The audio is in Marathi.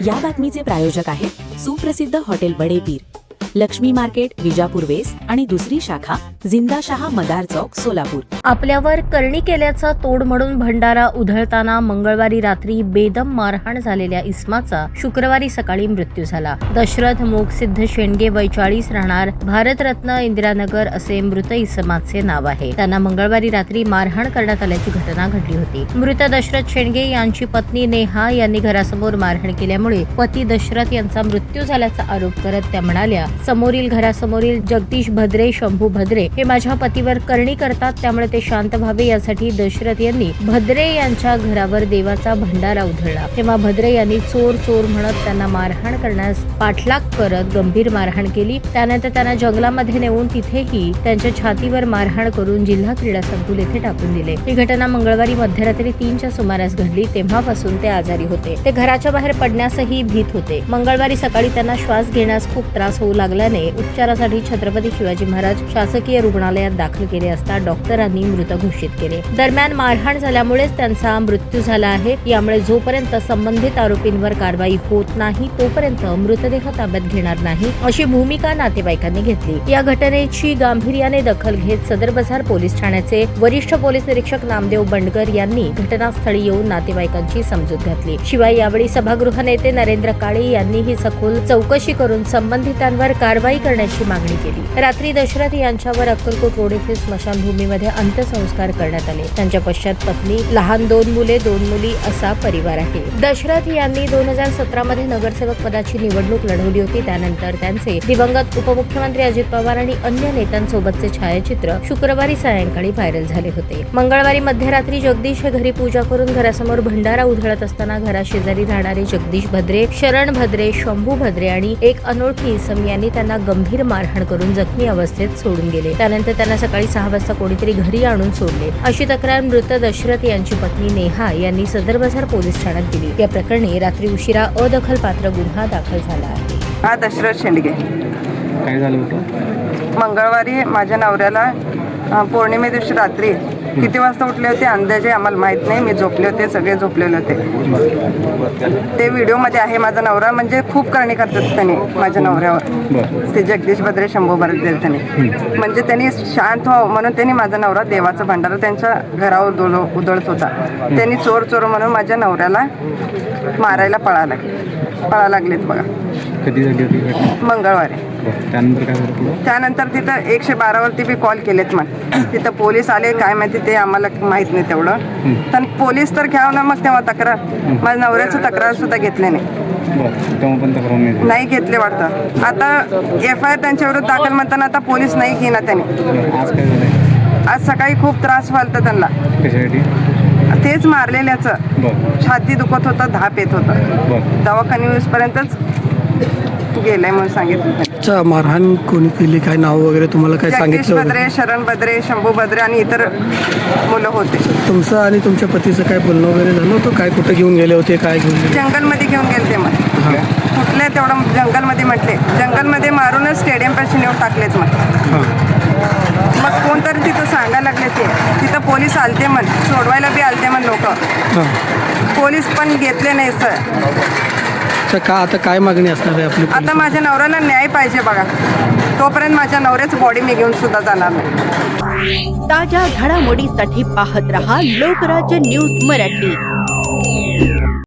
या बातमीचे प्रायोजक आहेत सुप्रसिद्ध hotel Badepir, Laxmi market, Vijapur west आणि दुसरी शाखा जिंदाशहा मदार चौक, सोलापूर. आपल्यावर करणी केल्याचा तोड म्हणून भंडारा उधळताना मंगळवारी रात्री बेदम मारहाण झालेल्या इस्माचा शुक्रवारी सकाळी मृत्यू झाला. दशरथ मोक्षसिद्ध शेंडगे, वय 40, राहणार भारतरत्न, इंदिरानगर असे मृत इसमाचे नाव आहे. त्यांना मंगळवारी रात्री मारहाण करण्यात आल्याची घटना घडली होती. मृत दशरथ शेंडगे यांची पत्नी नेहा यांनी घरासमोर मारहाण केल्यामुळे पती दशरथ यांचा मृत्यू झाल्याचा आरोप करत त्या म्हणाल्या, समोरील घरासमोरील जगदीश भद्रे, शंभू भद्रे हे माझ्या पतीवर करणी करतात, त्यामुळे ते शांत व्हावे यासाठी दशरथ यांनी भद्रे यांच्या घरावर देवाचा भंडारा उधळला. तेव्हा भद्रे यांनी चोर चोर म्हणत त्यांना मारहाण करण्यास पाठलाग करत गंभीर मारहाण केली. त्यानंतर त्यांना जंगलामध्ये नेऊन तिथेही त्यांच्या छातीवर मारहाण करून जिल्हा क्रीडा संकुल येथे टाकून दिले. ही घटना मंगळवारी मध्यरात्री 3च्या सुमारास घडली. तेव्हापासून ते आजारी होते. ते घराच्या बाहेर पडण्यासही भीत होते. मंगळवारी सकाळी त्यांना श्वास घेण्यास खूप त्रास होऊ लागल्याने उपचारासाठी छत्रपती शिवाजी महाराज शासकीय रुग्णालयात दाखल केले असता डॉक्टरांनी मृत घोषित केले. दरम्यान मारहाण झाल्यामुळेच त्यांचा मृत्यू झाला आहे. यामुळे जोपर्यंत संबंधित आरोपींवर कारवाई होत नाही तोपर्यंत मृतदेह ताब्यात घेणार नाही, अशी भूमिका नातेवाईकांनी घेतली. या घटनेची गांभीर्याने दखल घेत सदर बाजार पोलीस ठाण्याचे वरिष्ठ पोलीस निरीक्षक नामदेव बंडकर यांनी घटनास्थळी येऊन नातेवाईकांची समजूत घातली. शिवाय यावेळी सभागृह नेते नरेंद्र काळे यांनीही सखोल चौकशी करून संबंधितांवर कारवाई करण्याची मागणी केली. रात्री दशरथ यांच्यावर अक्कलकोट रोड येथील स्मशानभूमीमध्ये अंत्यसंस्कार करण्यात आले. त्यांच्या पश्चात पत्नी, लहान 2 मुले, 2 मुली असा परिवार आहे. दशरथ यांनी 2017 मध्ये नगरसेवक पदाची निवडणूक लढवली होती. त्यानंतर त्यांचे दिवंगत उपमुख्यमंत्री अजित पवार आणि अन्य नेत्यांसोबतचे छायाचित्र शुक्रवारी सायंकाळी व्हायरल झाले होते. मंगळवारी मध्यरात्री जगदीश हे घरी पूजा करून घरासमोर भंडारा उधळत असताना घराशेजारी राहणारे जगदीश भद्रे, शरण भद्रे, शंभू भद्रे आणि एक अनोळखी इसम यांनी त्यांना गंभीर मारहाण करून जखमी अवस्थेत सोडून गेले. त्यानंतर त्यांना सकाळी 6 वाजता कोणीतरी घरी आणून सोडले, अशी तक्रार मृत दशरथ यांची पत्नी नेहा यांनी सदर बाजार पोलीस ठाण्यात दिली. या प्रकरणी रात्री उशिरा अदखलपात्र गुन्हा दाखल झाला आहे. हा दशरथ शेंडगे. काय झालं होतं? मंगळवारी माझ्या नवऱ्याला पौर्णिमे दिवशी रात्री किती वाजता उठले होते अंदाजे आम्हाला माहित नाही. मी झोपले होते, सगळे झोपलेले होते. ते व्हिडिओमध्ये आहे. माझा नवरा म्हणजे खूप करणी करतात त्यांनी माझ्या नवऱ्यावर. ते जगदीश भद्रे, शंभू भद्रे त्यांनी म्हणजे त्यांनी शांत व्हावं म्हणून त्यांनी माझा नवरा देवाचा भंडारा त्यांच्या घरावर उधळत होता. त्यांनी चोर चोर म्हणून माझ्या नवऱ्याला मारायला पळा लागलेत बघा. कधी झाली होती घटना? मंगळवारी. त्यानंतर काय झालं? त्यानंतर तिथं 112 वरती बी कॉल केलेत. मग तिथं पोलीस आले काय माहिती, ते आम्हाला माहित नाही तेवढं. पण पोलीस तर घ्यावं ना मग तेव्हा तक्रार. माझ्या नवऱ्याचं तक्रार सुद्धा घेतले नाही. तेव्हा पण तक्रार नाही घेतले वाटतं. आता FIR त्यांच्याविरुद्ध दाखल म्हणताना आता पोलीस नाही घेणार त्यांनी. आज काय झालं? आज सकाळी खूप त्रास व्हायला त्यांना. कशासाठी? तेच मारलेल्याचं छाती दुखत होतं, धाप येत होतं. दवाखाने येऊसपर्यंतच गेलंय म्हणून सांगितलं. मारहाण कोणी केली, काय नाव वगैरे तुम्हाला काय जगदीश सांगितलं? भद्रे, शरण भद्रे, शंभू भद्रे आणि इतर मुलं होते. तुमचं आणि तुमच्या पतीचं काय बोलणं वगैरे झालं होतं? काय कुठं घेऊन गेले होते, काय घेऊन गेले? जंगलमध्ये घेऊन गेले ते. मग कुठले तेवढं जंगलमध्ये म्हटले, जंगलमध्ये मारूनच स्टेडियम पाशी नेऊन टाकलेत. मग कोणतरी तिथं सांगायला लागले. ते तिथं पोलीस आलते म्हण, सोडवायला बी आलते म्हण लोक. पोलीस पण घेतले नाही सर. का आता काय मागणी असणार आहे आपली? आता माझ्या नवऱ्याला न्याय पाहिजे बघा. तोपर्यंत माझ्या नवऱ्याचं बॉडी मी घेऊन सुद्धा जाणार नाही. ताज्या घडामोडीसाठी पाहत रहा लोकराज्य न्यूज मराठी.